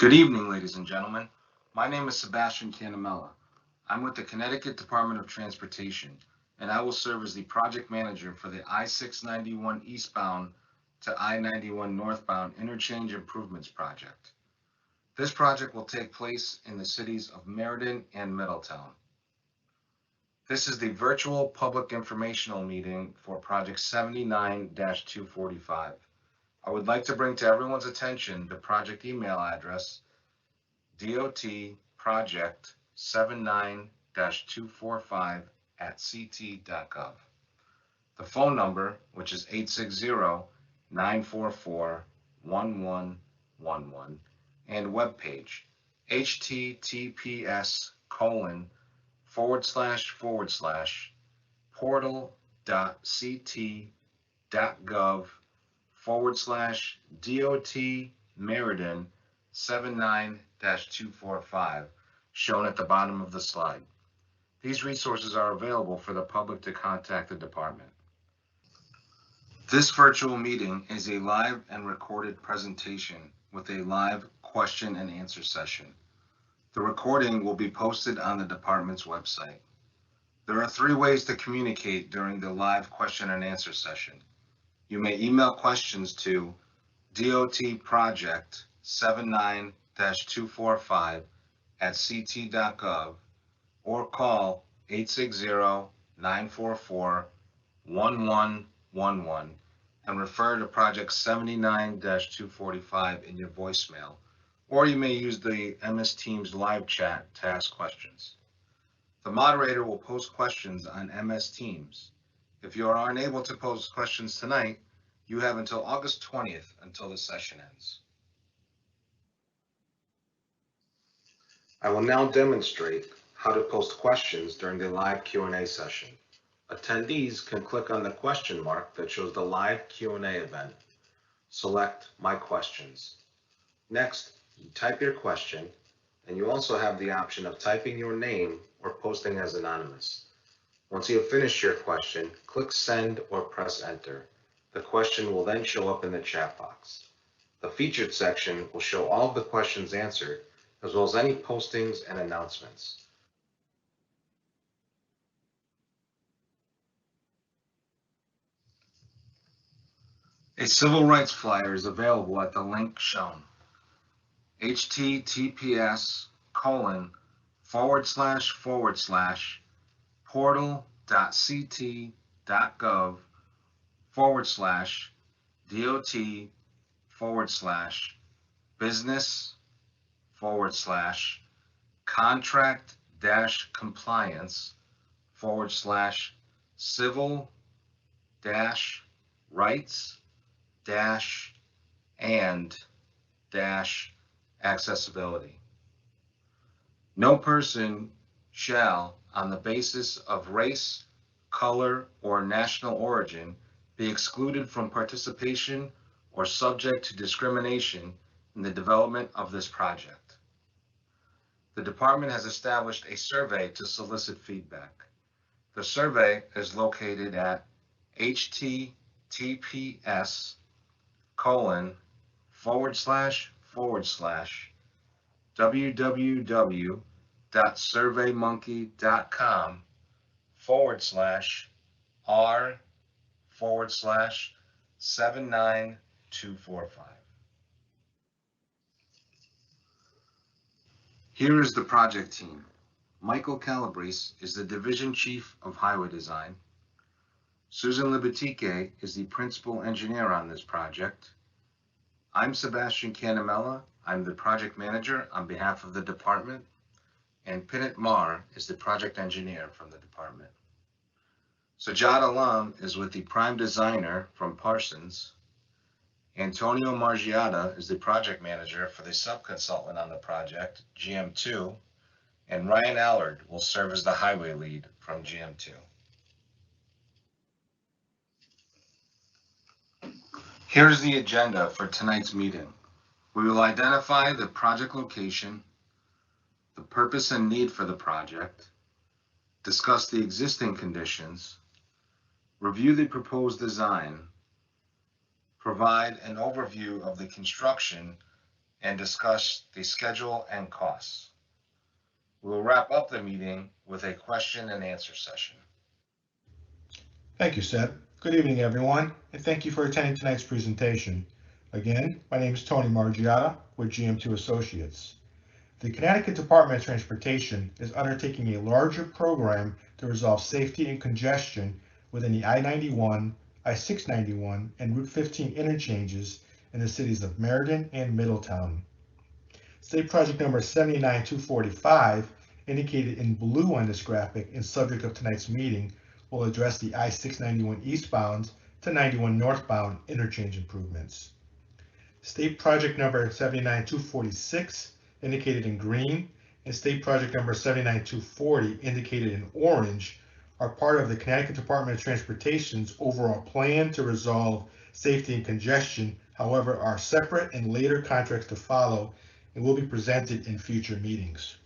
Good evening, ladies and gentlemen. My name is Sebastian Canamella. I'm with the Connecticut Department of Transportation, and I will serve as the project manager for the I-691 Eastbound to I-91 Northbound Interchange Improvements Project. This project will take place in the cities of Meriden and Middletown. This is the virtual public informational meeting for Project 79-245. I would like to bring to everyone's attention the project email address dotproject79-245@ct.gov. The phone number, which is 860-944-1111, and webpage https://portal.ct.gov/dot Meriden 79-245, shown at the bottom of the slide. These resources are available for the public to contact the department. This virtual meeting is a live and recorded presentation with a live question and answer session. The recording will be posted on the department's website. There are 3 ways to communicate during the live question and answer session. You may email questions to dotproject79-245@ct.gov or call 860-944-1111 and refer to Project 79-245 in your voicemail, or you may use the MS Teams live chat to ask questions. The moderator will post questions on MS Teams. If you are unable to post questions tonight, you have until August 20th until the session ends. I will now demonstrate how to post questions during the live Q&A session. Attendees can click on the question mark that shows the live Q&A event. Select My Questions. Next, you type your question, and you also have the option of typing your name or posting as anonymous. Once you have finished your question, click Send or press Enter. The question will then show up in the chat box. The featured section will show all of the questions answered, as well as any postings and announcements. A civil rights flyer is available at the link shown. https://portal.ct.gov/civil-rights-and-accessibility. No person shall, on the basis of race, color, or national origin, be excluded from participation or subject to discrimination in the development of this project. The department has established a survey to solicit feedback. The survey is located at www.surveymmonkey.com/r/79-245. Here is the project team. Michael Calabrese is the Division Chief of Highway Design. Susan Libatique is the Principal Engineer on this project. I'm Sebastian Canamella. I'm the Project Manager on behalf of the department. And Pinit Mar is the Project Engineer from the department. Sajad Alam is with the Prime Designer from Parsons. Antonio Margiata is the Project Manager for the Subconsultant on the project, GM2. And Ryan Allard will serve as the Highway Lead from GM2. Here's the agenda for tonight's meeting. We will identify the project location, the purpose and need for the project, discuss the existing conditions, review the proposed design, provide an overview of the construction and discuss the schedule and costs. We'll wrap up the meeting with a question and answer session. Thank you, Seth. Good evening, everyone, and thank you for attending tonight's presentation. Again, my name is Tony Margiotta with GM2 Associates. The Connecticut Department of Transportation is undertaking a larger program to resolve safety and congestion within the I-91, I-691, and Route 15 interchanges in the cities of Meriden and Middletown. State project number 79245, indicated in blue on this graphic and subject of tonight's meeting, will address the I-691 eastbound to 91 northbound interchange improvements. State project number 79246, indicated in green, and state project number 79240, indicated in orange, are part of the Connecticut Department of Transportation's overall plan to resolve safety and congestion, however, are separate and later contracts to follow and will be presented in future meetings.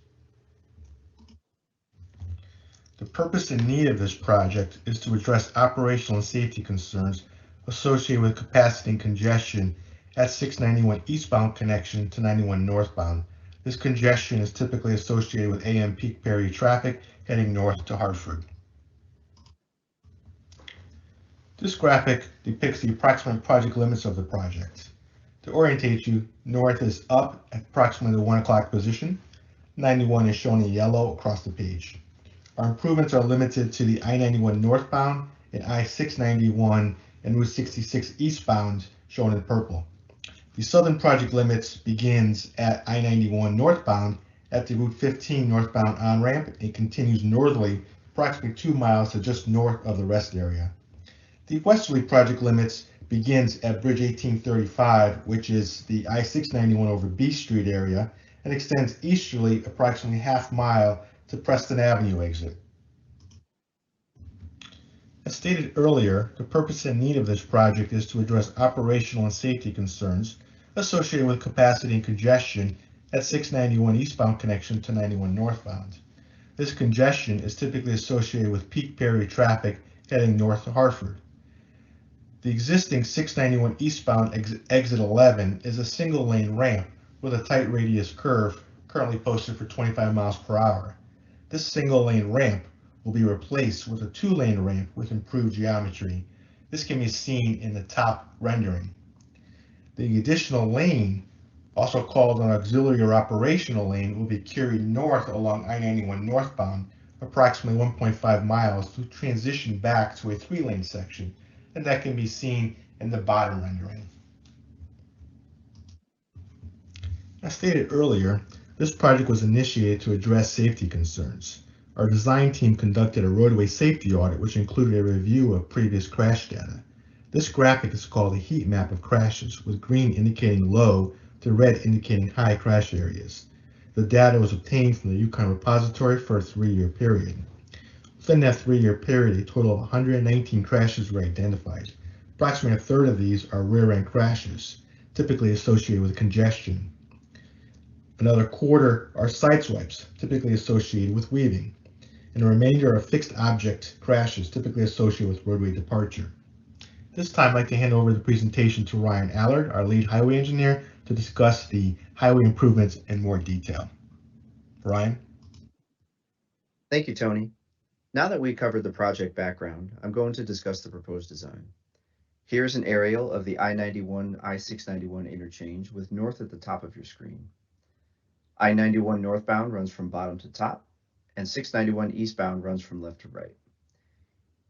The purpose and need of this project is to address operational and safety concerns associated with capacity and congestion at 691 eastbound connection to 91 northbound. This congestion is typically associated with AM peak period traffic heading north to Hartford. This graphic depicts the approximate project limits of the project. To orientate you, north is up at approximately the 1 o'clock position. 91 is shown in yellow across the page. Our improvements are limited to the I-91 northbound and I-691 and Route 66 eastbound, shown in purple. The southern project limits begins at I-91 northbound at the Route 15 northbound on-ramp and continues northerly approximately 2 miles to just north of the rest area. The westerly project limits begins at Bridge 1835, which is the I-691 over B Street area, and extends easterly approximately half mile to Preston Avenue exit. As stated earlier, the purpose and need of this project is to address operational and safety concerns associated with capacity and congestion at 691 eastbound connection to 91 northbound. This congestion is typically associated with peak period traffic heading north to Hartford. The existing 691 eastbound exit 11 is a single lane ramp with a tight radius curve currently posted for 25 miles per hour. This single lane ramp will be replaced with a 2-lane ramp with improved geometry. This can be seen in the top rendering. The additional lane, also called an auxiliary or operational lane, will be carried north along I-91 northbound approximately 1.5 miles to transition back to a 3-lane section, and that can be seen in the bottom rendering. As stated earlier, this project was initiated to address safety concerns. Our design team conducted a roadway safety audit, which included a review of previous crash data. This graphic is called a heat map of crashes, with green indicating low to red indicating high crash areas. The data was obtained from the Yukon repository for a 3-year period. Within that 3-year period, a total of 119 crashes were identified. Approximately a third of these are rear-end crashes, typically associated with congestion. Another quarter are sideswipes, typically associated with weaving. And the remainder are fixed object crashes, typically associated with roadway departure. This time, I'd like to hand over the presentation to Ryan Allard, our lead highway engineer, to discuss the highway improvements in more detail. Ryan? Thank you, Tony. Now that we covered the project background, I'm going to discuss the proposed design. Here's an aerial of the I-91, I-691 interchange with north at the top of your screen. I-91 northbound runs from bottom to top, and 691 eastbound runs from left to right.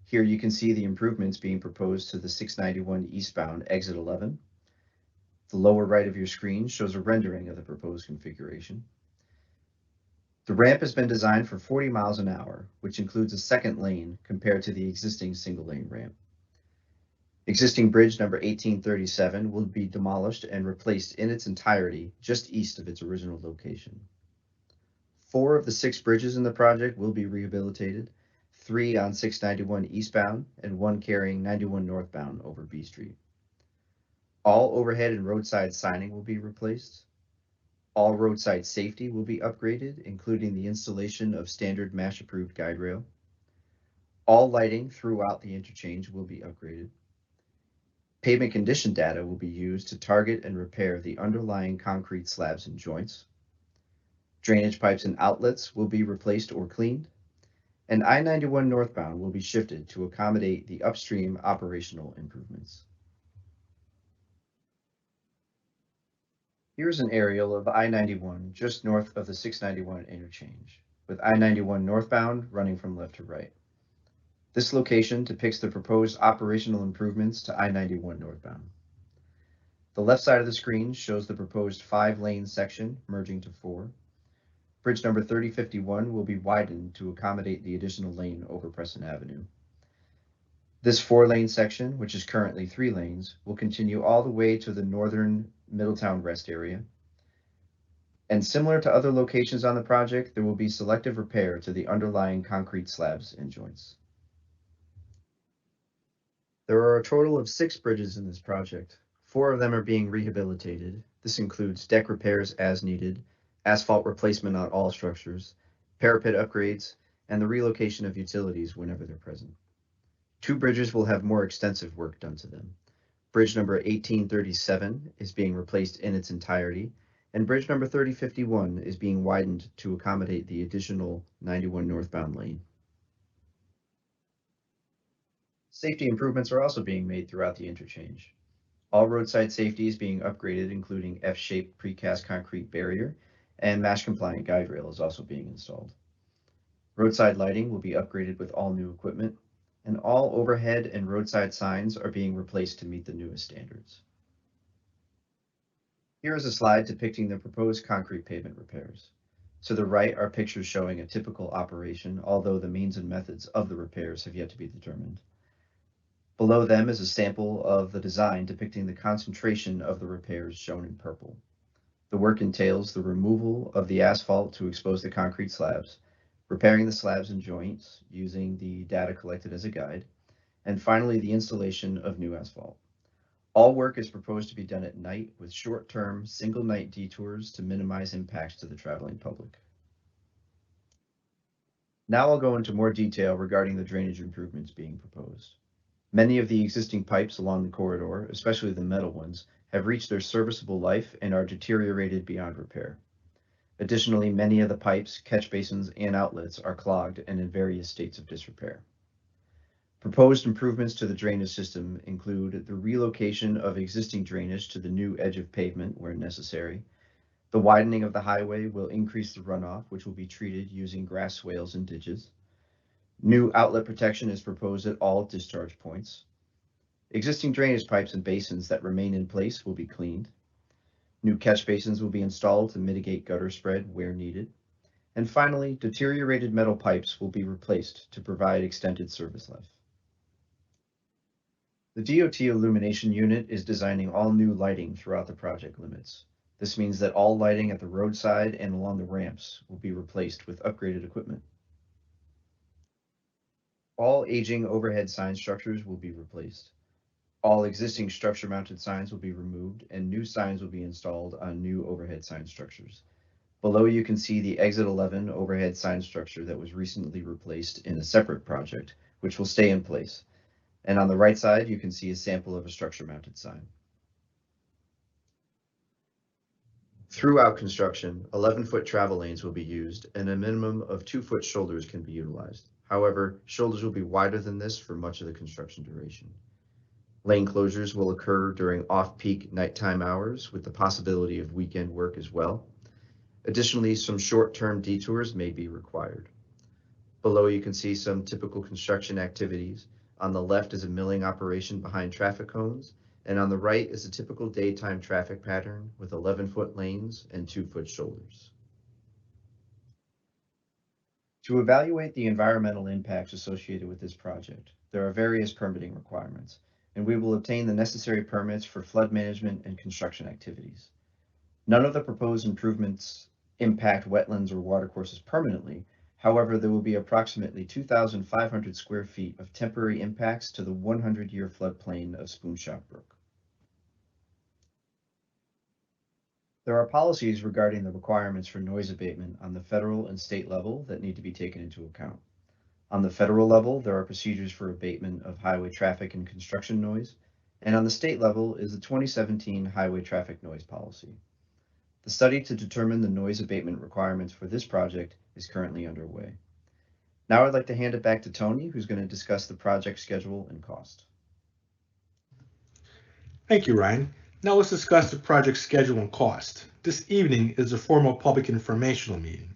Here you can see the improvements being proposed to the 691 eastbound exit 11. The lower right of your screen shows a rendering of the proposed configuration. The ramp has been designed for 40 miles an hour, which includes a second lane compared to the existing single lane ramp. Existing bridge number 1837 will be demolished and replaced in its entirety just east of its original location. 4 of the 6 bridges in the project will be rehabilitated, 3 on 691 eastbound and 1 carrying 91 northbound over B Street. All overhead and roadside signing will be replaced. All roadside safety will be upgraded, including the installation of standard MASH-approved guide rail. All lighting throughout the interchange will be upgraded. Pavement condition data will be used to target and repair the underlying concrete slabs and joints. Drainage pipes and outlets will be replaced or cleaned, and I-91 northbound will be shifted to accommodate the upstream operational improvements. Here's an aerial of I-91 just north of the 691 interchange, with I-91 northbound running from left to right. This location depicts the proposed operational improvements to I-91 northbound. The left side of the screen shows the proposed 5-lane section merging to 4. Bridge number 3051 will be widened to accommodate the additional lane over Preston Avenue. This 4-lane section, which is currently 3 lanes, will continue all the way to the northern Middletown rest area. And similar to other locations on the project, there will be selective repair to the underlying concrete slabs and joints. There are a total of 6 bridges in this project. 4 of them are being rehabilitated. This includes deck repairs as needed, asphalt replacement on all structures, parapet upgrades, and the relocation of utilities whenever they're present. 2 bridges will have more extensive work done to them. Bridge number 1837 is being replaced in its entirety, and bridge number 3051 is being widened to accommodate the additional 91 northbound lane. Safety improvements are also being made throughout the interchange. All roadside safety is being upgraded, including F-shaped precast concrete barrier, and MASH-compliant guide rail is also being installed. Roadside lighting will be upgraded with all new equipment, and all overhead and roadside signs are being replaced to meet the newest standards. Here is a slide depicting the proposed concrete pavement repairs. To the right are pictures showing a typical operation, although the means and methods of the repairs have yet to be determined. Below them is a sample of the design depicting the concentration of the repairs shown in purple. The work entails the removal of the asphalt to expose the concrete slabs, repairing the slabs and joints using the data collected as a guide, and finally the installation of new asphalt. All work is proposed to be done at night with short-term single-night detours to minimize impacts to the traveling public. Now I'll go into more detail regarding the drainage improvements being proposed. Many of the existing pipes along the corridor, especially the metal ones, have reached their serviceable life and are deteriorated beyond repair. Additionally, many of the pipes, catch basins, and outlets are clogged and in various states of disrepair. Proposed improvements to the drainage system include the relocation of existing drainage to the new edge of pavement where necessary. The widening of the highway will increase the runoff, which will be treated using grass swales and ditches. New outlet protection is proposed at all discharge points. Existing drainage pipes and basins that remain in place will be cleaned. New catch basins will be installed to mitigate gutter spread where needed. And finally, deteriorated metal pipes will be replaced to provide extended service life. The DOT illumination unit is designing all new lighting throughout the project limits. This means that all lighting at the roadside and along the ramps will be replaced with upgraded equipment. All aging overhead sign structures will be replaced. All existing structure-mounted signs will be removed, and new signs will be installed on new overhead sign structures. Below you can see the Exit 11 overhead sign structure that was recently replaced in a separate project, which will stay in place. And on the right side, you can see a sample of a structure-mounted sign. Throughout construction, 11-foot travel lanes will be used, and a minimum of 2-foot shoulders can be utilized. However, shoulders will be wider than this for much of the construction duration. Lane closures will occur during off-peak nighttime hours with the possibility of weekend work as well. Additionally, some short-term detours may be required. Below you can see some typical construction activities. On the left is a milling operation behind traffic cones, and on the right is a typical daytime traffic pattern with 11-foot lanes and 2-foot shoulders. To evaluate the environmental impacts associated with this project, there are various permitting requirements, and we will obtain the necessary permits for flood management and construction activities. None of the proposed improvements impact wetlands or watercourses permanently. However, there will be approximately 2,500 square feet of temporary impacts to the 100-year floodplain of Spoonshot Brook. There are policies regarding the requirements for noise abatement on the federal and state level that need to be taken into account. On the federal level, there are procedures for abatement of highway traffic and construction noise, And on the state level is the 2017 Highway Traffic Noise Policy. The study to determine the noise abatement requirements for this project is currently underway. Now I'd like to hand it back to Tony, who's going to discuss the project schedule and cost. Thank you, Ryan. Now let's discuss the project schedule and cost. This evening is a formal public informational meeting.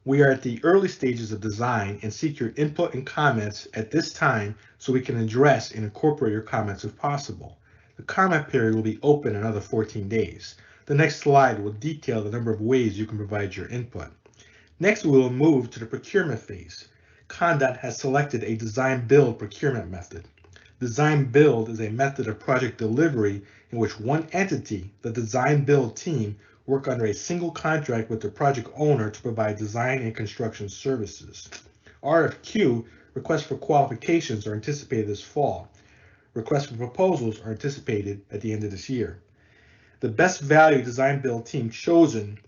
We are at the early stages of design and seek your input and comments at this time so we can address and incorporate your comments if possible. The comment period will be open another 14 days. The next slide will detail the number of ways you can provide your input. Next, we will move to the procurement phase. CONDOT has selected a design-build procurement method. Design-build is a method of project delivery in which one entity, the design-build team, work under a single contract with the project owner to provide design and construction services. RFQ, requests for qualifications, are anticipated this fall. Requests for proposals are anticipated at the end of this year. The best value design-build team chosen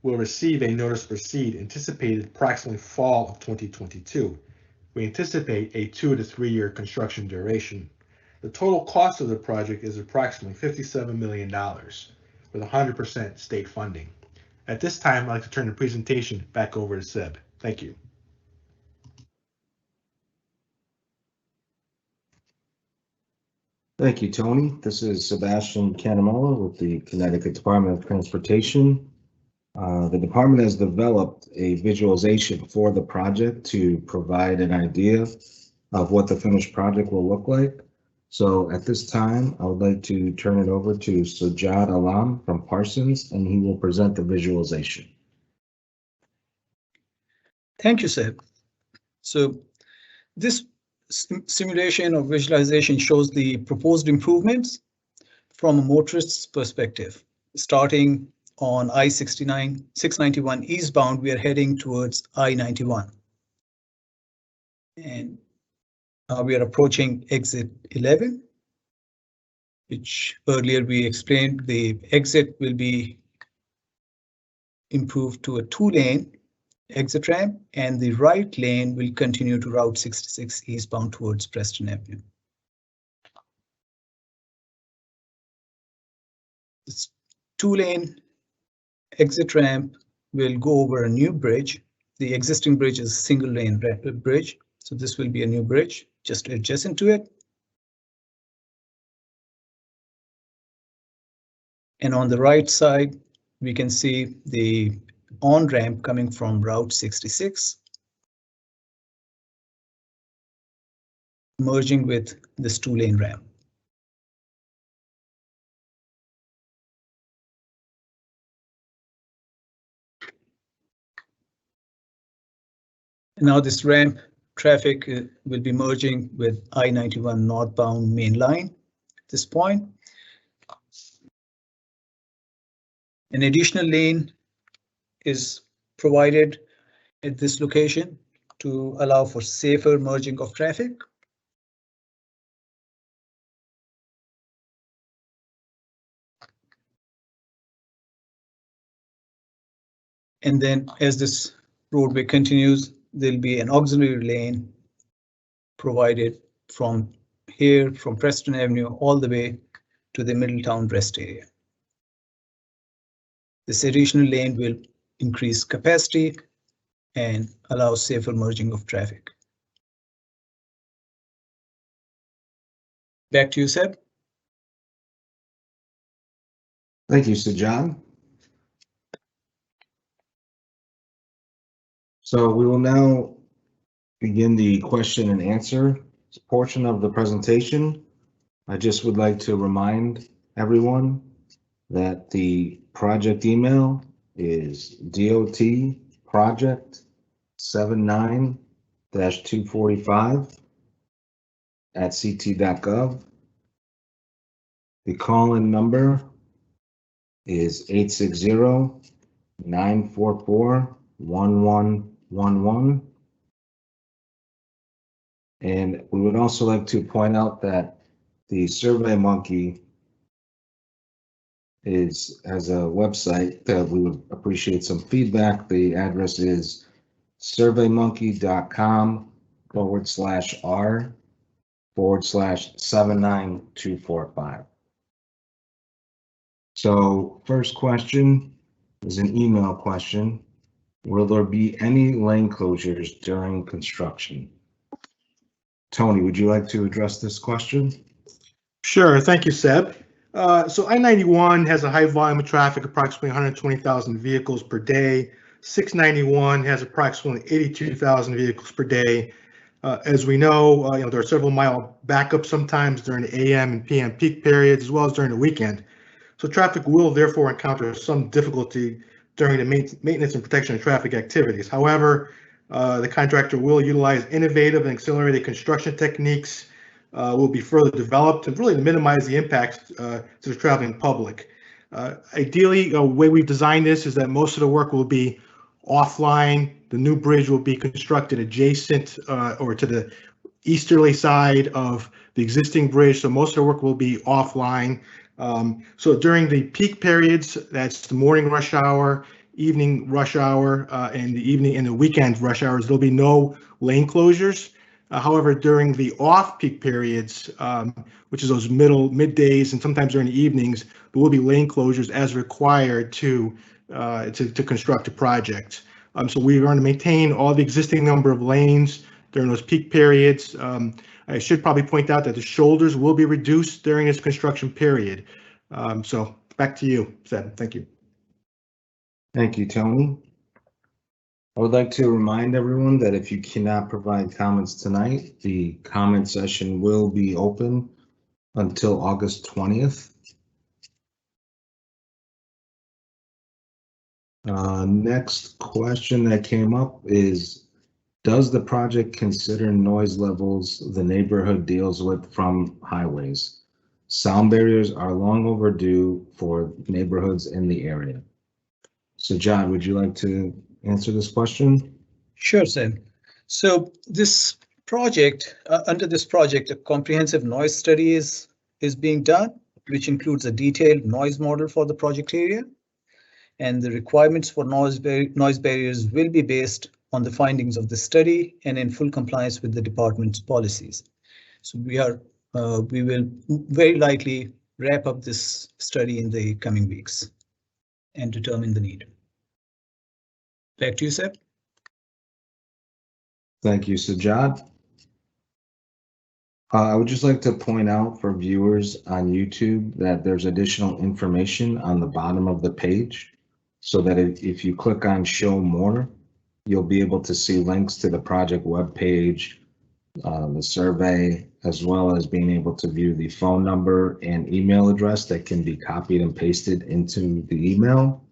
will receive a notice to proceed anticipated approximately fall of 2022. We anticipate a 2 to 3 year construction duration. The total cost of the project is approximately $57 million with 100% state funding. At this time, I'd like to turn the presentation back over to Seb. Thank you. Thank you, Tony. This is Sebastian Canamola with the Connecticut Department of Transportation. The department has developed a visualization for the project to provide an idea of what the finished project will look like. So at this time, I would like to turn it over to Sujad Alam from Parsons, and he will present the visualization. Thank you, Seb. So this simulation or visualization shows the proposed improvements from a motorist's perspective. Starting on I-691 eastbound, we are heading towards I-91. And we are approaching exit 11, which earlier we explained the exit will be improved to a 2-lane exit ramp, and the right lane will continue to Route 66 eastbound towards Preston Avenue. This 2-lane exit ramp will go over a new bridge. The existing bridge is a single-lane bridge, so this will be a new bridge just adjacent to it. And on the right side, we can see the on-ramp coming from Route 66, merging with this 2-lane ramp. Now this ramp traffic will be merging with I-91 northbound main line at this point. An additional lane is provided at this location to allow for safer merging of traffic. And then as this roadway continues, there'll be an auxiliary lane provided from here, from Preston Avenue, all the way to the Middletown rest area. This additional lane will increase capacity and allow safer merging of traffic. Back to you, Seb. Thank you, Sujad. So we will now begin the question and answer portion of the presentation. I just would like to remind everyone that the project email is dotproject79-245@ct.gov. The call-in number is 860-944-1111. And we would also like to point out that the SurveyMonkey has a website that we would appreciate some feedback. The address is surveymonkey.com/r/project /79245. So first question is an email question. Will there be any lane closures during construction? Tony, would you like to address this question? Sure, thank you, Seb. So I-91 has a high volume of traffic, approximately 120,000 vehicles per day. 691 has approximately 82,000 vehicles per day. As we know, there are several mile backups sometimes during the AM and PM peak periods, as well as during the weekend. So traffic will therefore encounter some difficulty during the maintenance and protection of traffic activities. However, the contractor will utilize innovative and accelerated construction techniques, will be further developed and really to minimize the impacts to the traveling public. Ideally, the way we've designed this is that most of the work will be offline. The new bridge will be constructed adjacent or to the easterly side of the existing bridge. So most of the work will be offline. So during the peak periods, that's the morning rush hour, evening rush hour, and the evening and the weekend rush hours, there'll be no lane closures. However, during the off-peak periods, which is those middays and sometimes during the evenings, there will be lane closures as required to construct a project. So we are going to maintain all the existing number of lanes during those peak periods. I should probably point out that the shoulders will be reduced during this construction period. So back to you, Seb. Thank you. Thank you, Tony. I would like to remind everyone that if you cannot provide comments tonight, the comment session will be open until August 20th. Next question that came up is, does the project consider noise levels the neighborhood deals with from highways? Sound barriers are long overdue for neighborhoods in the area. So John, would you like to answer this question? Sure, Sam. So this project, under this project, a comprehensive noise study is being done, which includes a detailed noise model for the project area. And the requirements for noise barriers will be based on the findings of the study and in full compliance with the department's policies. So we will very likely wrap up this study in the coming weeks and determine the need. Back to you, Seb. Thank you, Sajad. I would just like to point out for viewers on YouTube that there's additional information on the bottom of the page, so that if you click on show more, you'll be able to see links to the project webpage, the survey, as well as being able to view the phone number and email address that can be copied and pasted into the email.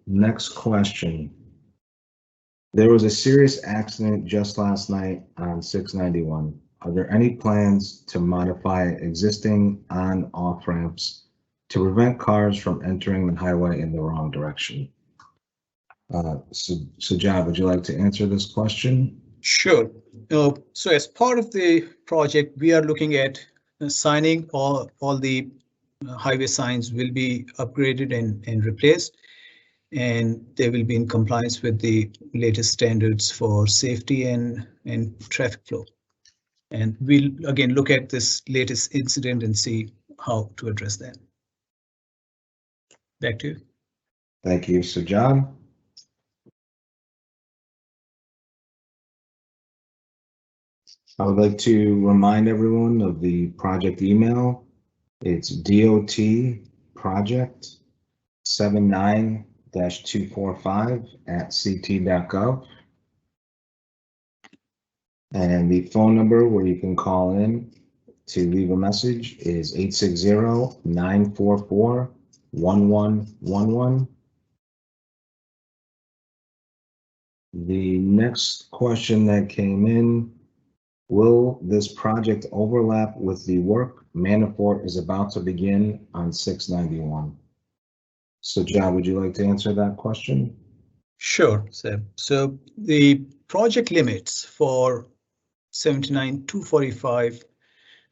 Next question. There was a serious accident just last night on 691. Are there any plans to modify existing on-off ramps to prevent cars from entering the highway in the wrong direction? So John, would you like to answer this question? Sure. So as part of the project, we are looking at signing all the highway signs will be upgraded and replaced, and they will be in compliance with the latest standards for safety and traffic flow. And we'll again look at this latest incident and see how to address that. Back to you. Thank you, Sir John. I would like to remind everyone of the project email. It's dot79-245@ct.gov. And the phone number where you can call in to leave a message is 860-944-1111. The next question that came in, will this project overlap with the work Manafort is about to begin on 691? So John, would you like to answer that question? Sure, Seb. So the project limits for 79-245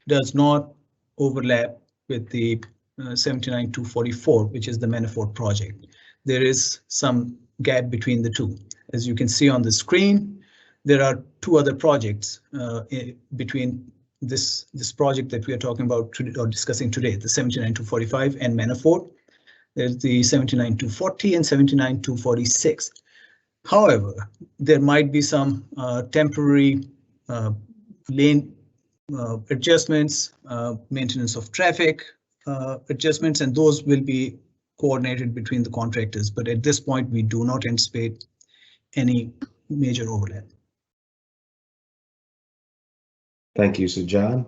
does not overlap with the 79-244, which is the Manafort project. There is some gap between the two. As you can see on the screen, there are two other projects between this project that we are talking about or discussing today, the 79245 and Manafort. There's the 79240 and 79246. However, there might be some temporary lane adjustments, maintenance of traffic adjustments, and those will be coordinated between the contractors. But at this point, we do not anticipate any major overlap. Thank you, Sajjad.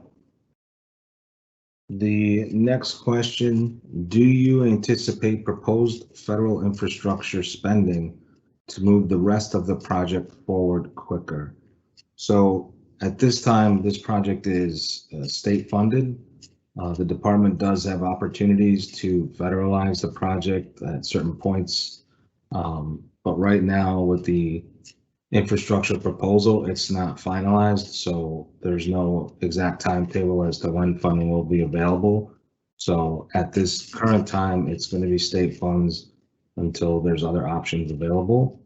The next question, do you anticipate proposed federal infrastructure spending to move the rest of the project forward quicker? So at this time, this project is state funded. The department does have opportunities to federalize the project at certain points. But right now with the infrastructure proposal, it's not finalized, so there's no exact timetable as to when funding will be available. So at this current time, it's going to be state funds until there's other options available.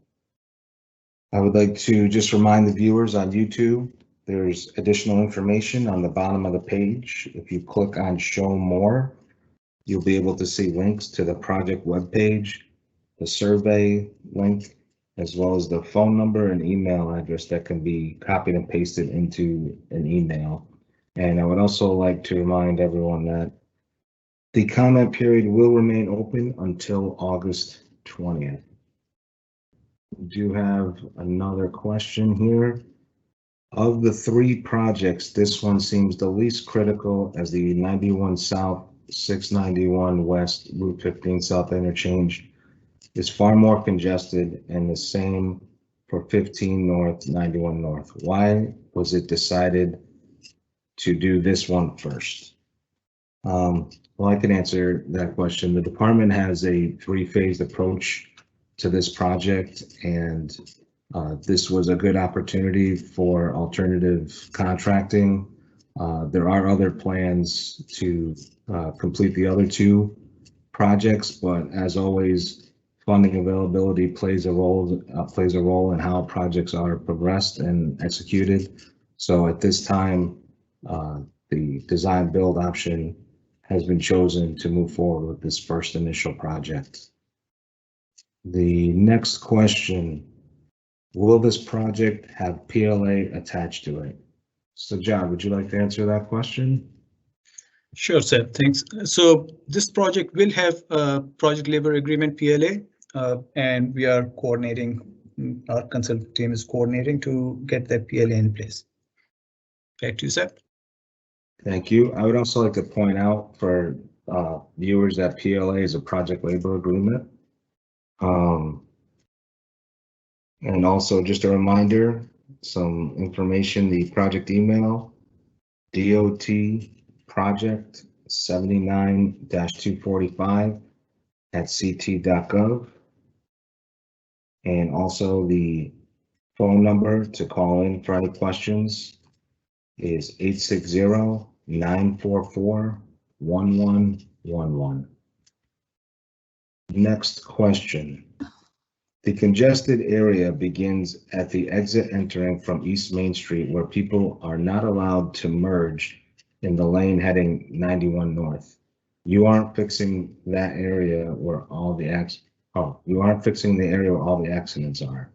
I would like to just remind the viewers on YouTube, there's additional information on the bottom of the page. If you click on Show More, you'll be able to see links to the project webpage, the survey link, as well as the phone number and email address that can be copied and pasted into an email. And I would also like to remind everyone that the comment period will remain open until August 20th. We do have another question here. Of the three projects, this one seems the least critical, as the 91 South, 691 West, Route 15 South interchange is far more congested, and the same for 15 North, 91 North. Why was it decided to do this one first? Well, I can answer that question. The department has a three-phased approach to this project, and this was a good opportunity for alternative contracting. There are other plans to complete the other two projects, but as always, funding availability plays a role in how projects are progressed and executed. So at this time, the design build option has been chosen to move forward with this first initial project. The next question, will this project have PLA attached to it? So John, would you like to answer that question? Sure, Seth, thanks. So this project will have a project labor agreement PLA, and we are coordinating, our consultant team is coordinating to get that PLA in place. Back to you, Seth. Thank you. I would also like to point out for viewers that PLA is a project labor agreement. And also just a reminder, some information, the project email, DOT project 79-245 at ct.gov. And also the phone number to call in for any questions is 860-944-1111. Next question. The congested area begins at the exit entering from East Main Street, where people are not allowed to merge in the lane heading 91 North. You aren't fixing that area where all the accidents are.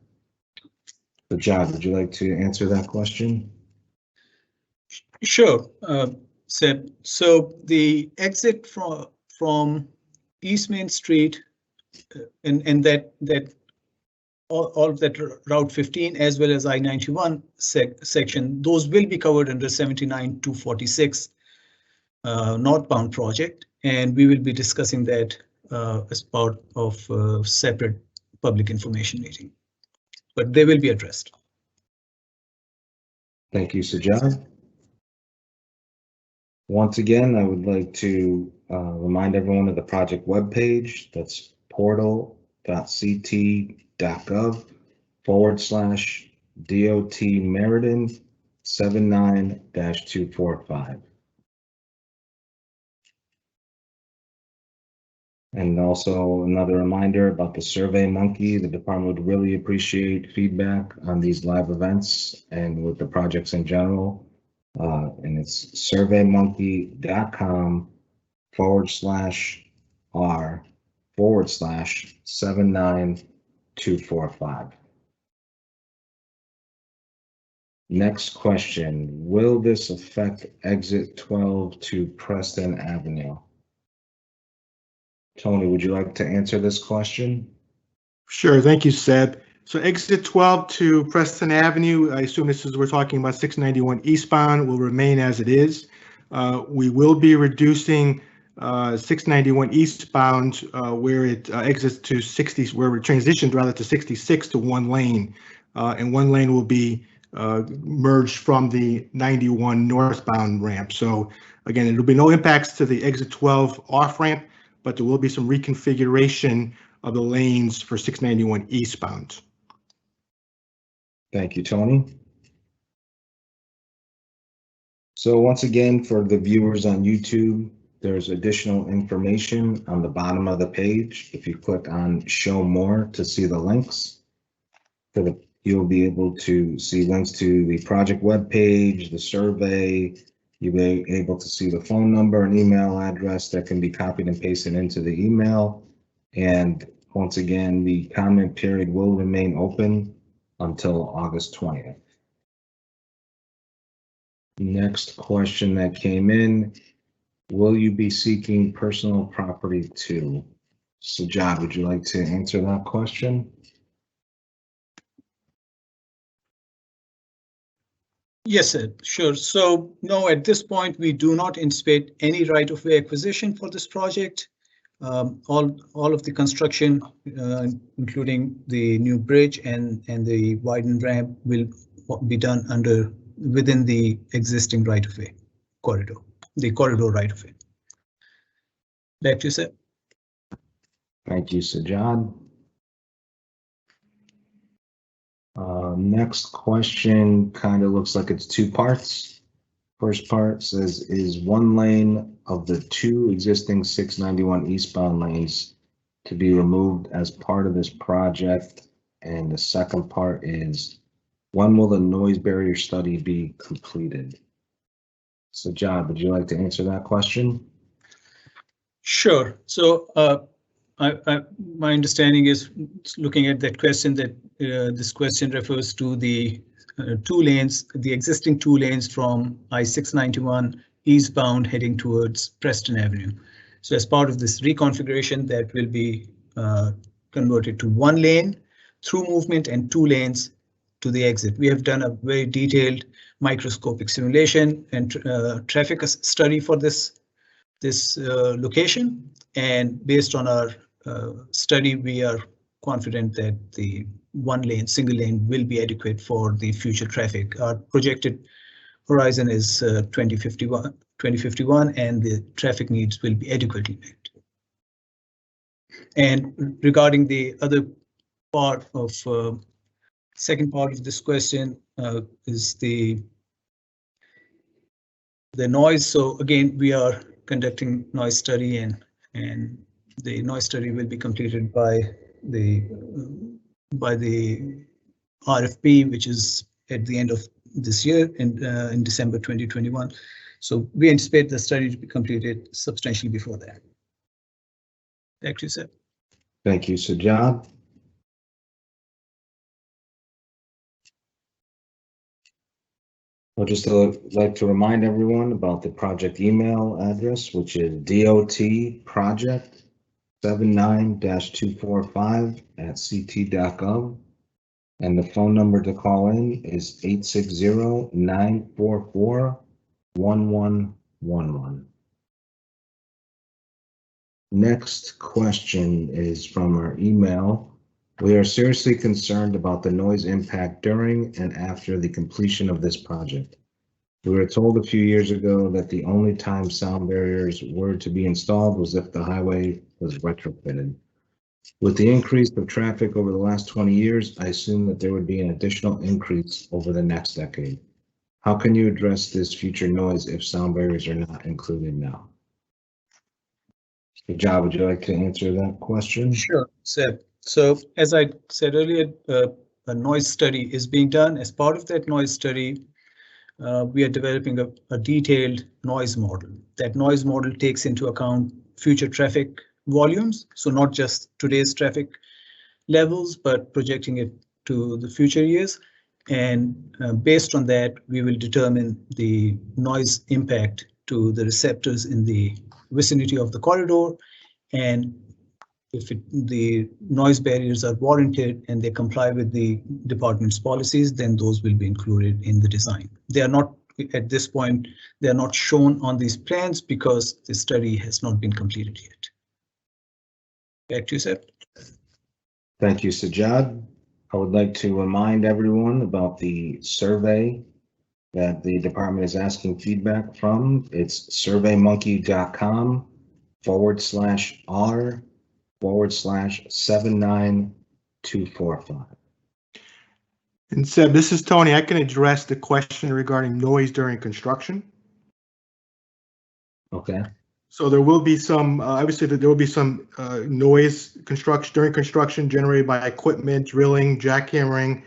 So John, would you like to answer that question? Sure, Seth. So the exit from East Main Street and that all of that Route 15 as well as I-91 section, those will be covered under 79-246 Northbound project, and we will be discussing that as part of a separate public information meeting, but they will be addressed. Thank you, Sajjad. Once again, I would like to remind everyone of the project webpage. That's portal.ct.gov/DOT Meriden 79-245. And also another reminder about the Survey Monkey. The department would really appreciate feedback on these live events and with the projects in general. And it's surveymonkey.com/r/79245. Next question, will this affect exit 12 to Preston Avenue? Tony, would you like to answer this question? Sure, thank you, Seb. So exit 12 to Preston Avenue, I assume we're talking about 691 eastbound, will remain as it is. We will be reducing 691 eastbound where it exits to 60, where it transitions rather to 66 to one lane. And one lane will be merged from the 91 northbound ramp. So again, there will be no impacts to the exit 12 off ramp, but there will be some reconfiguration of the lanes for 691 eastbound. Thank you, Tony. So once again, for the viewers on YouTube, there's additional information on the bottom of the page. If you click on Show More to see the links, you'll be able to see links to the project webpage, the survey. You'll be able to see the phone number and email address that can be copied and pasted into the email. And once again, the comment period will remain open until August 20th. Next question that came in, will you be seeking personal property too? Sajjad, would you like to answer that question? Yes, sir. Sure. So no, at this point, we do not anticipate any right-of-way acquisition for this project. All of the construction, including the new bridge and the widened ramp, will be done within the existing right-of-way corridor, the corridor right-of-way. Back to you, sir. Thank you, Sajjad. Next question kind of looks like it's two parts. First part says, is one lane of the two existing 691 eastbound lanes to be removed as part of this project? And the second part is, when will the noise barrier study be completed? Sajjad, would you like to answer that question? Sure. So my understanding is, looking at that question, that this question refers to the two lanes, the existing two lanes from I-691 eastbound heading towards Preston Avenue. So as part of this reconfiguration, that will be converted to one lane through movement and two lanes to the exit. We have done a very detailed microscopic simulation and traffic study for this location, and based on our study, we are confident that the one lane, single lane, will be adequate for the future traffic. Our projected horizon is 2051, and the traffic needs will be adequately met. And regarding the other part of second part of this question is the noise. So again, we are conducting noise study, and the noise study will be completed by the RFP, which is at the end of this year in December 2021. So we anticipate the study to be completed substantially before that. Back to you, sir. Thank you, Sajjad. I'd just like to remind everyone about the project email address, which is dotproject79-245@ct.gov. And the phone number to call in is 860-944-1111. Next question is from our email. We are seriously concerned about the noise impact during and after the completion of this project. We were told a few years ago that the only time sound barriers were to be installed was if the highway was retrofitted. With the increase of traffic over the last 20 years, I assume that there would be an additional increase over the next decade. How can you address this future noise if sound barriers are not included now? John, would you like to answer that question? Sure, Seb. So as I said earlier, a noise study is being done. As part of that noise study, we are developing a detailed noise model. That noise model takes into account future traffic volumes, so not just today's traffic levels, but projecting it to the future years. And based on that, we will determine the noise impact to the receptors in the vicinity of the corridor. And if the noise barriers are warranted and they comply with the department's policies, then those will be included in the design. They are not, at this point, they are not shown on these plans because the study has not been completed yet. Back to you, Seb. Thank you, Sajjad. I would like to remind everyone about the survey that the department is asking feedback from. It's surveymonkey.com/r/79245. And Seb, this is Tony. I can address the question regarding noise during construction. Okay. So there will be some, obviously there will be some noise during construction generated by equipment, drilling, jackhammering,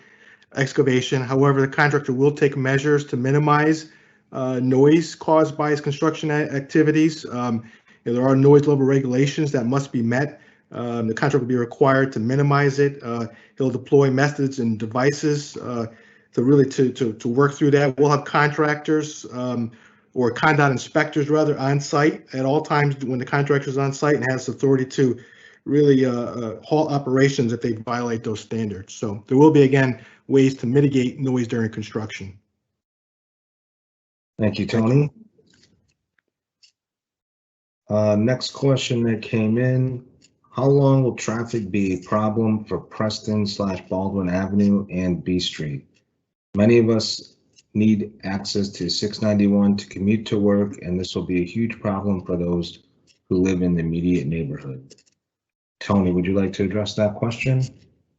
excavation. However, the contractor will take measures to minimize noise caused by his construction activities. There are noise level regulations that must be met. The contractor will be required to minimize it. He'll deploy methods and devices to really to work through that. We'll have contractors or CONDOT inspectors rather on site at all times when the contractor is on site and has authority to really halt operations if they violate those standards. So there will be, again, ways to mitigate noise during construction. Thank you, Tony. Next question that came in, how long will traffic be a problem for Preston/Baldwin Avenue and B Street? Many of us need access to 691 to commute to work, and this will be a huge problem for those who live in the immediate neighborhood. Tony, would you like to address that question?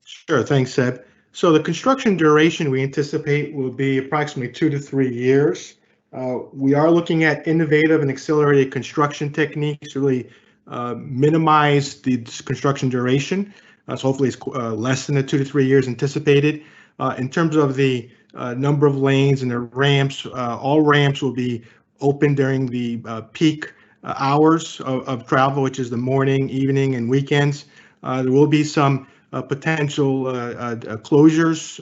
Sure, thanks, Seb. So the construction duration we anticipate will be approximately 2 to 3 years. We are looking at innovative and accelerated construction techniques to really minimize the construction duration. So hopefully it's less than the 2 to 3 years anticipated. In terms of the number of lanes and the ramps, all ramps will be open during the peak hours of travel, which is the morning, evening, and weekends. There will be some potential closures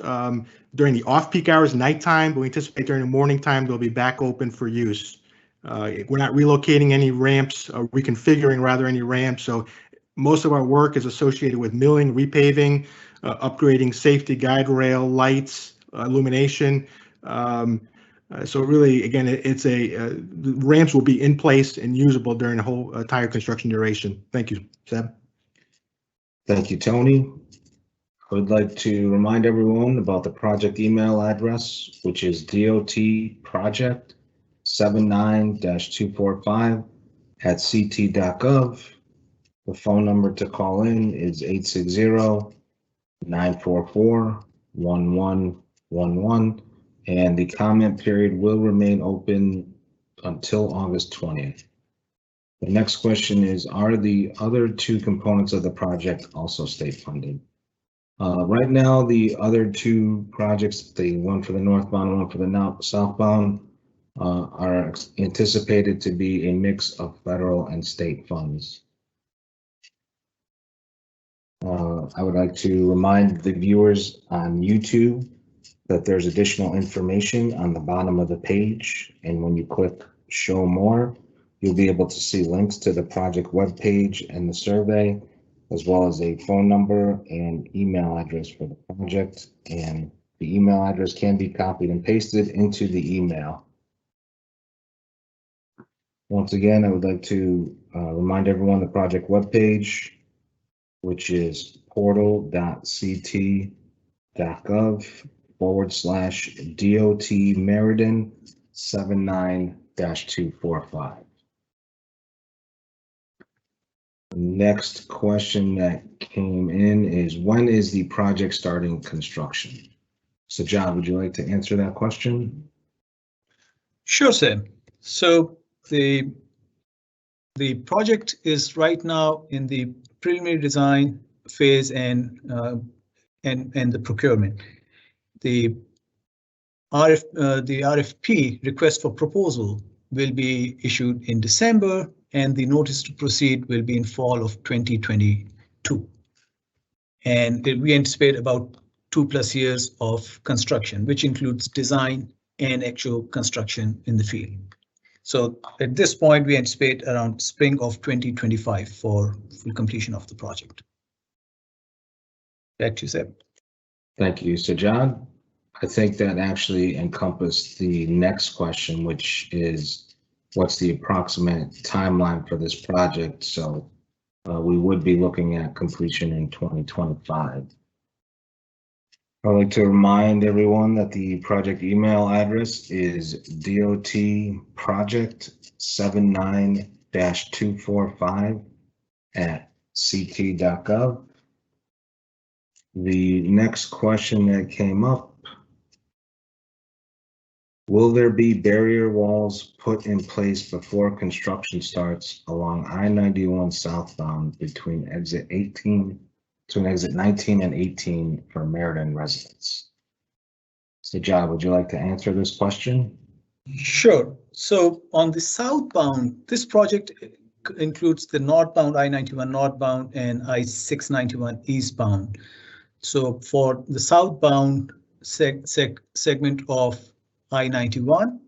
during the off-peak hours, nighttime, but we anticipate during the morning time they'll be back open for use. We're not relocating any ramps, reconfiguring rather any ramps, so most of our work is associated with milling, repaving, upgrading safety guide rail, lights, illumination. So really, again, the ramps will be in place and usable during the whole entire construction duration. Thank you, Seb. Thank you, Tony. I would like to remind everyone about the project email address, which is dotproject79-245@ct.gov. The phone number to call in is 860-944-1111, and the comment period will remain open until August 20th. The next question is, are the other two components of the project also state funded? Right now, the other two projects, the one for the northbound and one for the southbound, are anticipated to be a mix of federal and state funds. I would like to remind the viewers on YouTube that there's additional information on the bottom of the page, and when you click Show More, you'll be able to see links to the project webpage and the survey, as well as a phone number and email address for the project. And the email address can be copied and pasted into the email. Once again, I would like to remind everyone the project webpage, which is portal.ct.gov/DOT Meriden 79-245. Next question that came in is, when is the project starting construction? So John, would you like to answer that question? Sure, Sam. So the The project is right now in the preliminary design phase and the procurement. The RFP, request for proposal, will be issued in December, and the notice to proceed will be in fall of 2022. And we anticipate about 2+ years of construction, which includes design and actual construction in the field. So at this point, we anticipate around spring of 2025 for full completion of the project. Back to you, Seb. Thank you. So John, I think that actually encompassed the next question, which is what's the approximate timeline for this project? So we would be looking at completion in 2025. I'd like to remind everyone that the project email address is dotproject79-245@ct.gov. The next question that came up: will there be barrier walls put in place before construction starts along I-91 southbound between exit 19 and 18 for Meriden residents? So John, would you like to answer this question? Sure. So on the southbound, this project includes the northbound I-91 northbound and I-691 eastbound. So for the southbound segment of I-91,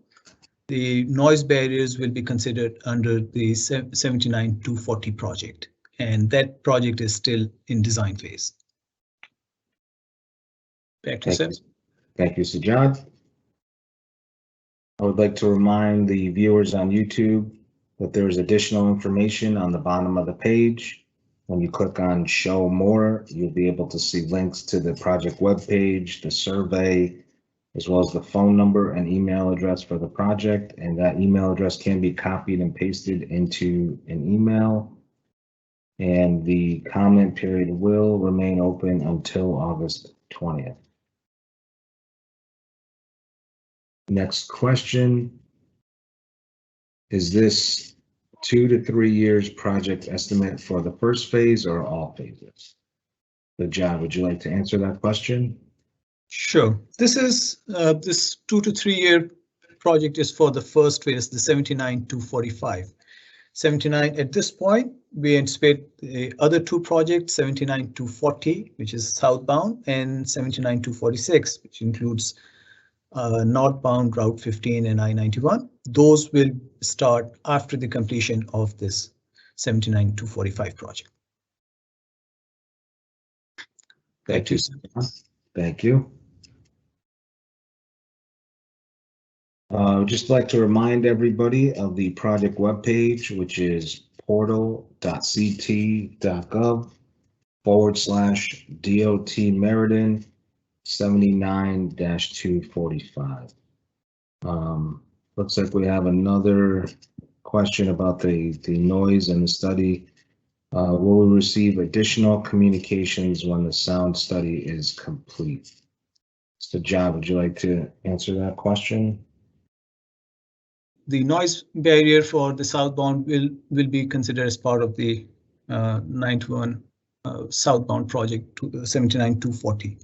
the noise barriers will be considered under the 79-240 project, and that project is still in design phase. Back to you, Seb. Thank you, Sajad. I would like to remind the viewers on YouTube that there is additional information on the bottom of the page. When you click on Show More, you'll be able to see links to the project webpage, the survey, as well as the phone number and email address for the project. And that email address can be copied and pasted into an email. And the comment period will remain open until August 20th. Next question. Is this 2 to 3 years project estimate for the first phase or all phases? So John, would you like to answer that question? Sure. This is this 2 to 3 year project is for the first phase, the 79-245. 79 at this point, we anticipate the other two projects, 79-240, which is southbound, and 79-246, which includes northbound Route 15 and I-91. Those will start after the completion of this 79-245 project. Thank you. Thank you. Just like to remind everybody of the project webpage, which is portal.ct.gov/DOT Meriden 79-245. Looks like we have another question about the noise and the study. Will we receive additional communications when the sound study is complete? So John, would you like to answer that question? The noise barrier for the southbound will be considered as part of the 91 southbound project to 79-240,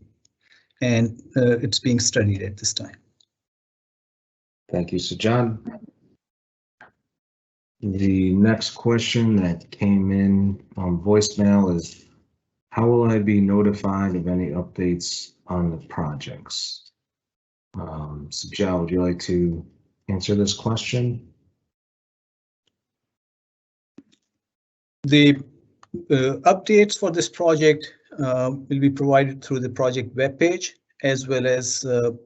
and it's being studied at this time. Thank you, Sajad. The next question that came in on voicemail is, how will I be notified of any updates on the projects? Sajad, would you like to answer this question? The updates for this project will be provided through the project webpage, as well as the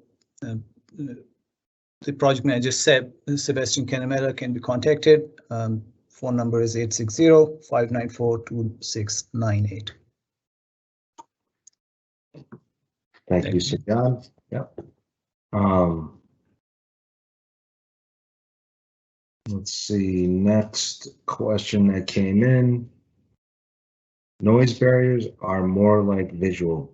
project manager Sebastian Canamera can be contacted. Phone number is 860-594-2698. Thank you, Sajad. Yep. Let's see, next question that came in. Noise barriers are more like visual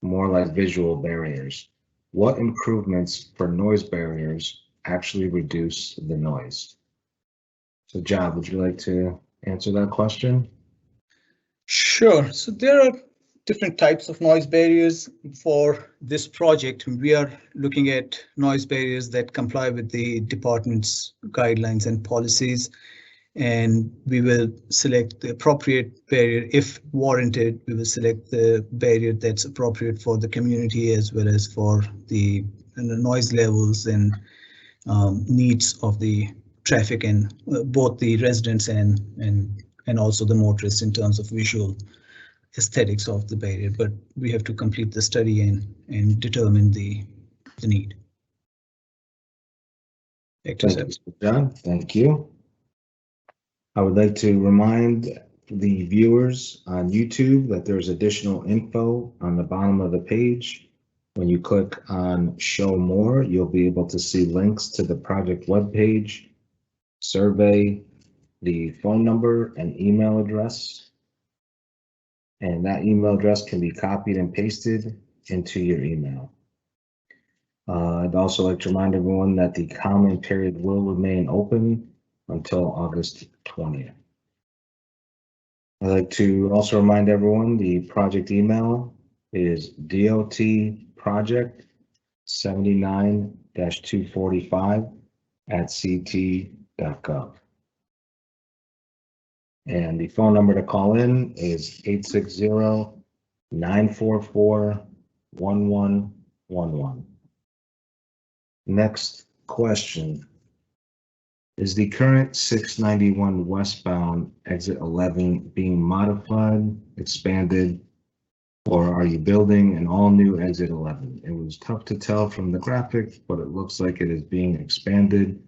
barriers. What improvements for noise barriers actually reduce the noise? So John, would you like to answer that question? Sure. So there are different types of noise barriers for this project. We are looking at noise barriers that comply with the department's guidelines and policies, and we will select the appropriate barrier. If warranted, we will select the barrier that's appropriate for the community as well as for the noise levels and needs of the traffic and both the residents and also the motorists in terms of visual aesthetics of the barrier. But we have to complete the study and determine the need. Thank you, John. Thank you. I would like to remind the viewers on YouTube that there's additional info on the bottom of the page. When you click on Show More, you'll be able to see links to the project webpage, survey, the phone number and email address. And that email address can be copied and pasted into your email. I'd also like to remind everyone that the comment period will remain open until August 20th. I'd like to also remind everyone the project email is dotproject79-245@ct.gov. And the phone number to call in is 860-944-1111. Next question. Is the current 691 westbound exit 11 being modified, expanded, or are you building an all-new exit 11? It was tough to tell from the graphic, but it looks like it is being expanded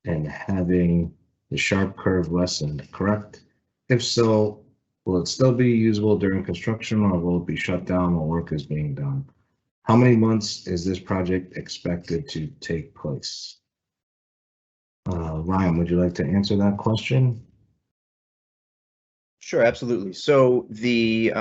and having the sharp curve lessened, correct? If so, will it still be usable during construction or will it be shut down while work is being done? How many months is this project expected to take place? Ryan, would you like to answer that question? Sure, absolutely. So the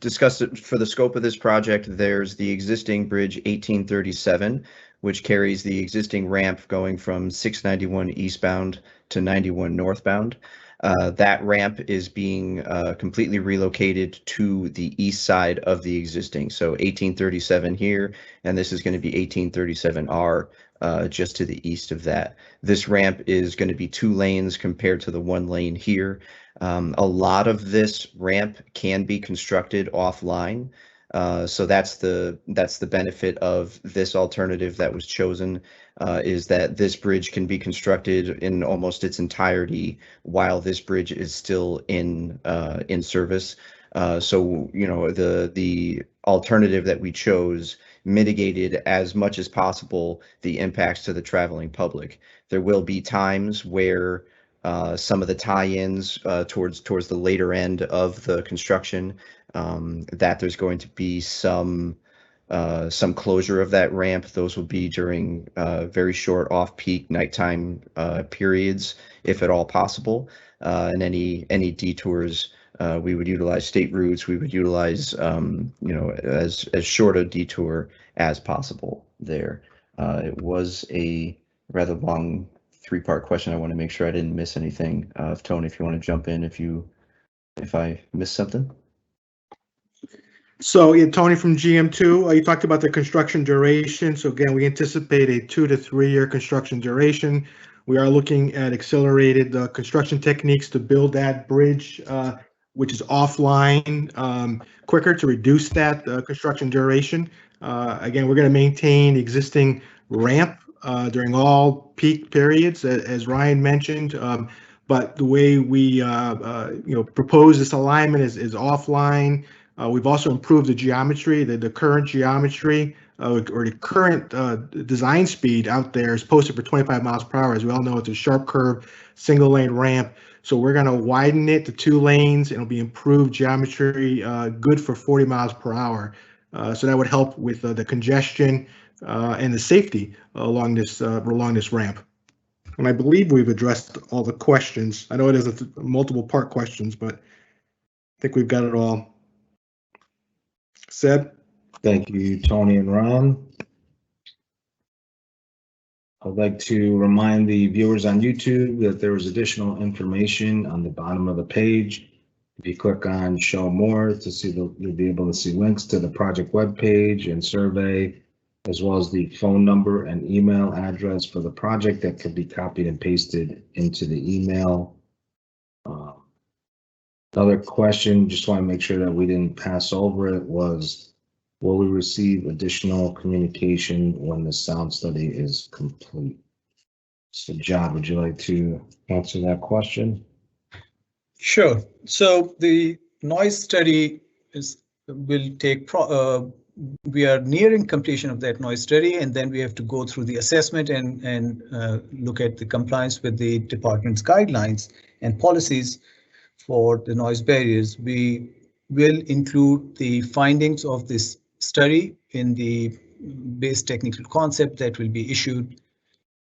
discuss it for the scope of this project, there's the existing bridge 1837, which carries the existing ramp going from 691 eastbound to 91 northbound. That ramp is being completely relocated to the east side of the existing. So 1837 here, and this is going to be 1837R just to the east of that. This ramp is going to be 2 lanes compared to the 1 lane here. A lot of this ramp can be constructed offline. So that's the benefit of this alternative that was chosen, is that this bridge can be constructed in almost its entirety while this bridge is still in service. So you know, the alternative that we chose mitigated as much as possible the impacts to the traveling public. There will be times where some of the tie-ins towards the later end of the construction, that there's going to be some closure of that ramp. Those will be during very short off-peak nighttime periods, if at all possible. And any detours, we would utilize state routes. We would utilize you know, as short a detour as possible there. It was a rather long 3-part question. I want to make sure I didn't miss anything. Tony, if you want to jump in, if I missed something. So yeah, Tony from GM2, you talked about the construction duration. So again, we anticipate a 2 to 3 year construction duration. We are looking at accelerated construction techniques to build that bridge, which is offline, quicker to reduce that construction duration. Again, we're going to maintain the existing ramp during all peak periods, as Ryan mentioned. But the way we propose this alignment is offline. We've also improved the geometry. The current geometry or the current design speed out there is posted for 25 miles per hour. As we all know, it's a sharp curve, single lane ramp. So we're going to widen it to 2 lanes. It'll be improved geometry, good for 40 miles per hour. So that would help with the congestion and the safety along this ramp. And I believe we've addressed all the questions. I know it is multiple part questions, but I think we've got it all. Seb? Thank you, Tony and Ron. I'd like to remind the viewers on YouTube that there is additional information on the bottom of the page. If you click on Show More to see you'll be able to see links to the project webpage and survey, as well as the phone number and email address for the project that could be copied and pasted into the email. Another question, just want to make sure that we didn't pass over it, was will we receive additional communication when the sound study is complete? So John, would you like to answer that question? Sure. So the noise study will take, we are nearing completion of that noise study, and then we have to go through the assessment and look at the compliance with the department's guidelines and policies for the noise barriers. We will include the findings of this study in the base technical concept that will be issued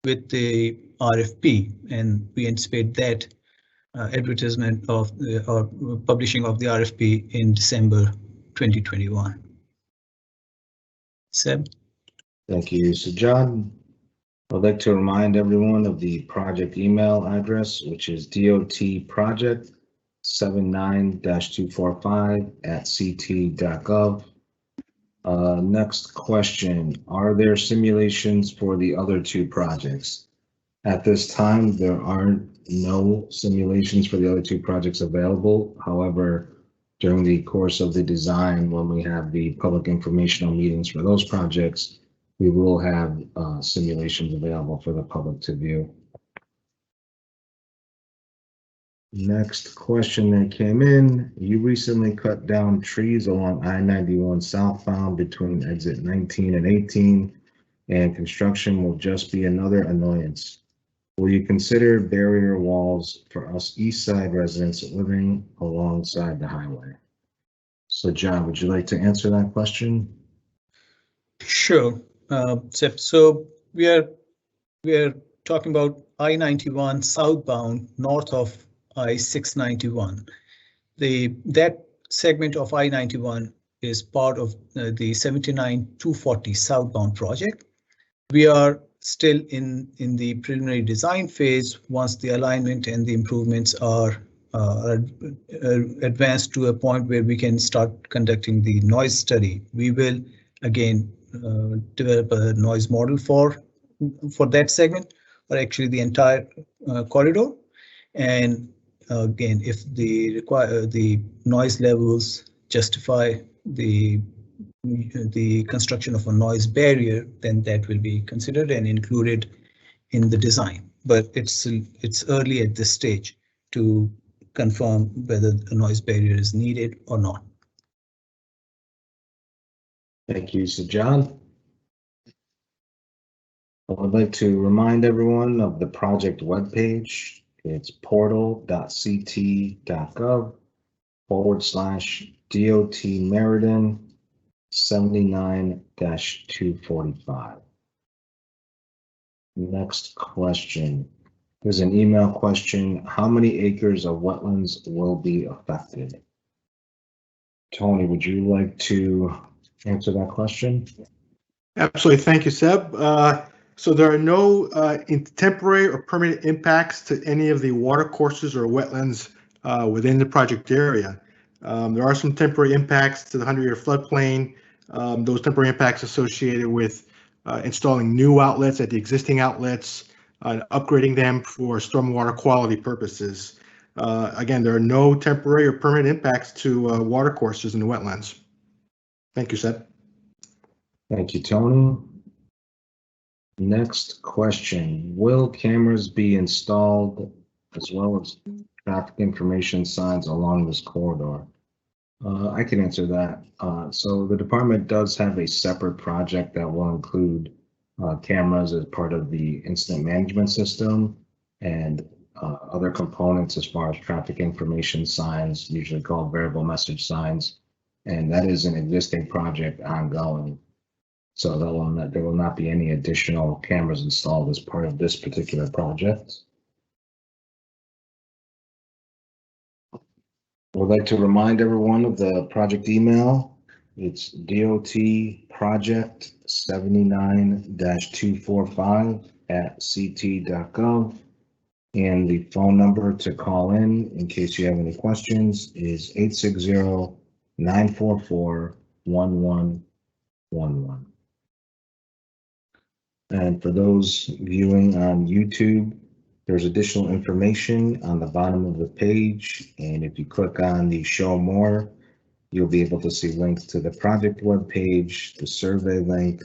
with the RFP, and we anticipate that advertisement of or publishing of the RFP in December 2021. Seb? Thank you. So John, I'd like to remind everyone of the project email address, which is dotproject79-245@ct.gov. Next question, are there simulations for the other two projects? At this time, there aren't no simulations for the other two projects available. However, during the course of the design, when we have the public informational meetings for those projects, we will have simulations available for the public to view. Next question that came in, you recently cut down trees along I-91 southbound between exit 19 and 18, and construction will just be another annoyance. Will you consider barrier walls for us east side residents living alongside the highway? So John, would you like to answer that question? Sure. So we are talking about I-91 southbound north of I-691. That segment of I-91 is part of the 79-240 southbound project. We are still in the preliminary design phase. Once the alignment and the improvements are advanced to a point where we can start conducting the noise study, we will again develop a noise model for that segment, or actually the entire corridor. And again, if the noise levels justify the construction of a noise barrier, then that will be considered and included in the design. But it's early at this stage to confirm whether a noise barrier is needed or not. Thank you. So John, I would like to remind everyone of the project webpage. It's portal.ct.gov/DOT Meriden 79-245. Next question. There's an email question. How many acres of wetlands will be affected? Tony, would you like to answer that question? Absolutely. Thank you, Seb. So there are no temporary or permanent impacts to any of the water courses or wetlands within the project area. There are some temporary impacts to the 100-year floodplain. Those temporary impacts associated with installing new outlets at the existing outlets, upgrading them for stormwater quality purposes. Again, there are no temporary or permanent impacts to water courses in the wetlands. Thank you, Seb. Thank you, Tony. Next question. Will cameras be installed as well as traffic information signs along this corridor? I can answer that. So the department does have a separate project that will include cameras as part of the incident management system and other components as far as traffic information signs, usually called variable message signs. And that is an existing project ongoing. So there will not be any additional cameras installed as part of this particular project. I would like to remind everyone of the project email. It's dotproject79-245 ct.gov. And the phone number to call in case you have any questions is 860-944-1111. And for those viewing on YouTube, there's additional information on the bottom of the page. And if you click on the show more, you'll be able to see links to the project webpage, the survey link,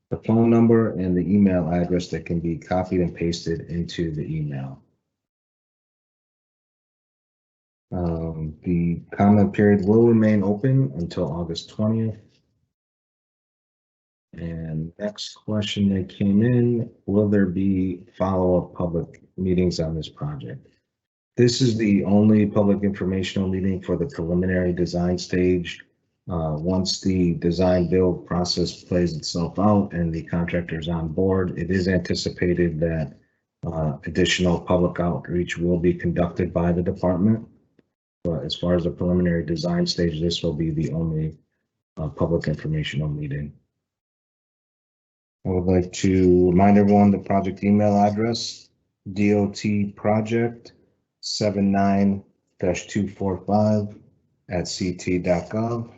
the phone number, and the email address that can be copied and pasted into the email. The comment period will remain open until August 20th. And next question that came in, will there be follow-up public meetings on this project? This is the only public informational meeting for the preliminary design stage. Once the design build process plays itself out and the contractor's on board, it is anticipated that additional public outreach will be conducted by the department. But as far as the preliminary design stage, this will be the only public informational meeting. I would like to remind everyone the project email address, dotproject79-245@ct.gov.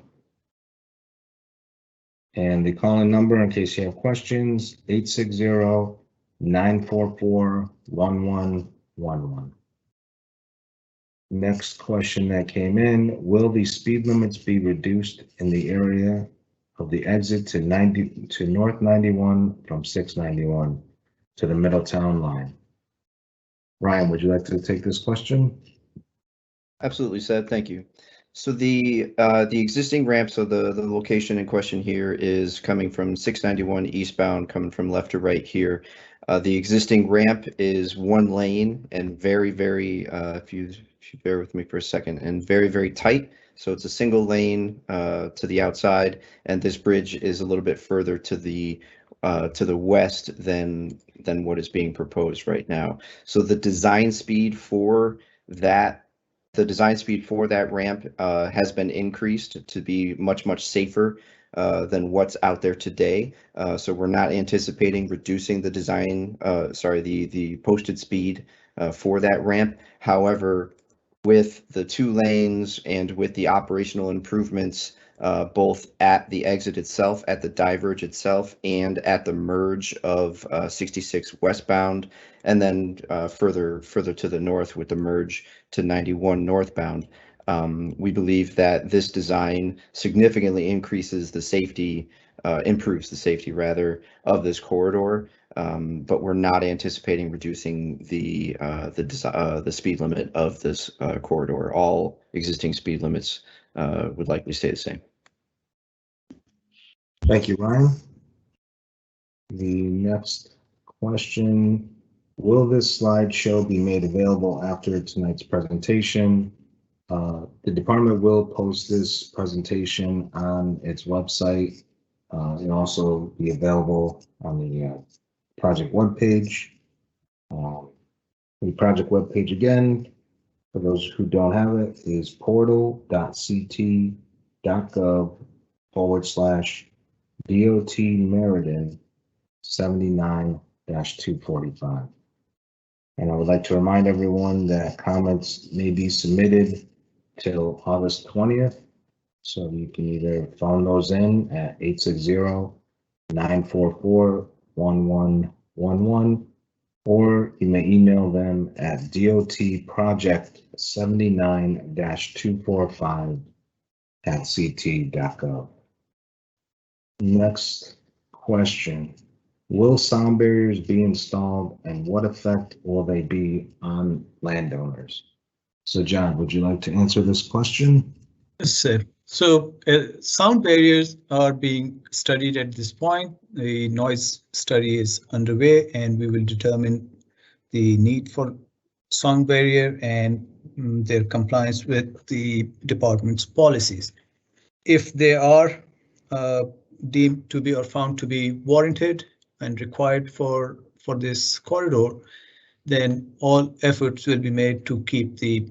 And the call-in number, in case you have questions, 860-944-1111. Next question that came in, will the speed limits be reduced in the area of the exit to North 91 from 691 to the Middletown line? Ryan, would you like to take this question? Absolutely, Seth. Thank you. So the existing ramp, so the location in question here is coming from 691 eastbound, coming from left to right here. The existing ramp is one lane and very, if you bear with me for a second, and very tight. So it's a single lane to the outside, and this bridge is a little bit further to the west than what is being proposed right now. So the design speed for that ramp has been increased to be much safer than what's out there today. So we're not anticipating reducing the the posted speed for that ramp. However, with the 2 lanes and with the operational improvements, both at the exit itself, at the diverge itself, and at the merge of 66 westbound, and then further to the north with the merge to 91 northbound, we believe that this design significantly increases the safety, improves the safety rather, of this corridor. But we're not anticipating reducing the speed limit of this corridor. All existing speed limits would likely stay the same. Thank you, Ryan. The next question, will this slideshow be made available after tonight's presentation? The department will post this presentation on its website and also be available on the project webpage. The project webpage, again, for those who don't have it, is portal.ct.gov/DOT Meriden 79-245. And I would like to remind everyone that comments may be submitted till August 20th. So you can either phone those in at 860-944-1111, or you may email them at dotproject79-245@ct.gov. Next question. Will sound barriers be installed, and what effect will they be on landowners? So John, would you like to answer this question? Yes, sir. So sound barriers are being studied at this point. The noise study is underway, and we will determine the need for sound barrier and their compliance with the department's policies. If they are deemed to be or found to be warranted and required for this corridor, then all efforts will be made to keep the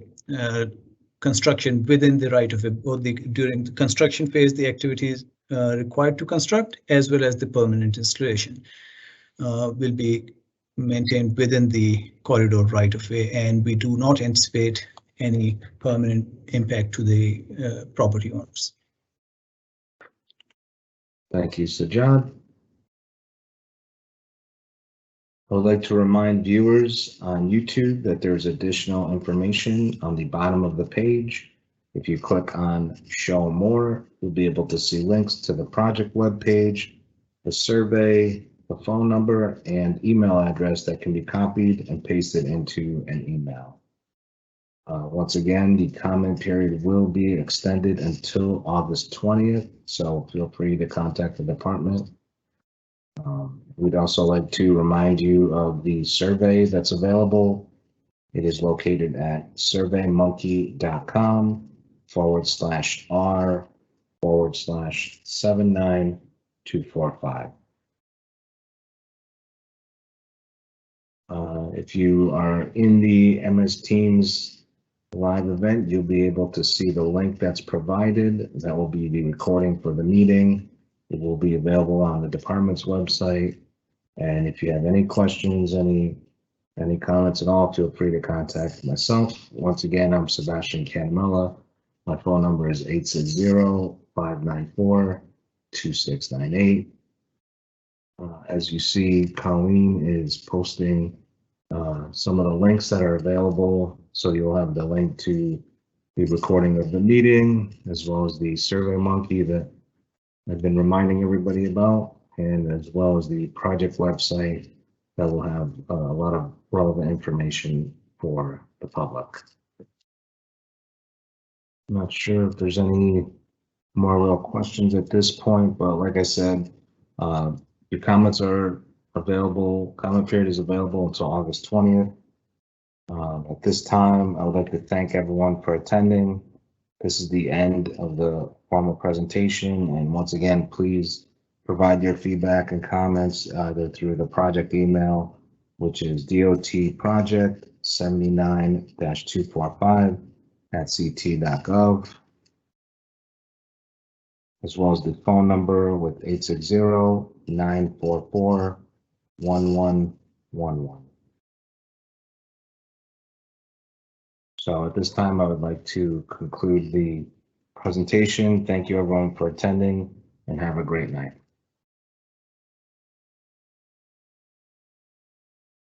construction within the right of way, or during the construction phase, the activities required to construct, as well as the permanent installation will be maintained within the corridor right of way, and we do not anticipate any permanent impact to the property owners. Thank you, Sajjad. I would like to remind viewers on YouTube that there's additional information on the bottom of the page. If you click on Show More, you'll be able to see links to the project webpage, the survey, the phone number, and email address that can be copied and pasted into an email. Once again, the comment period will be extended until August 20th, so feel free to contact the department. We'd also like to remind you of the survey that's available. It is located at surveymonkey.com/r/79245. If you are in the MS Teams live event, you'll be able to see the link that's provided. That will be the recording for the meeting. It will be available on the department's website. And if you have any questions, any comments at all, feel free to contact myself. Once again, I'm Sebastian Canamella. My phone number is 860-594-2698. As you see, Colleen is posting some of the links that are available. So you'll have the link to the recording of the meeting, as well as the SurveyMonkey that I've been reminding everybody about, and as well as the project website that will have a lot of relevant information for the public. I'm not sure if there's any more real questions at this point, but like I said, your comments are available. Comment period is available until August 20th. At this time, I would like to thank everyone for attending. This is the end of the formal presentation, and once again, please provide your feedback and comments either through the project email, which is dotproject79-245@ct.gov, as well as the phone number with 860-944-1111. So at this time, I would like to conclude the presentation. Thank you everyone for attending, and have a great night.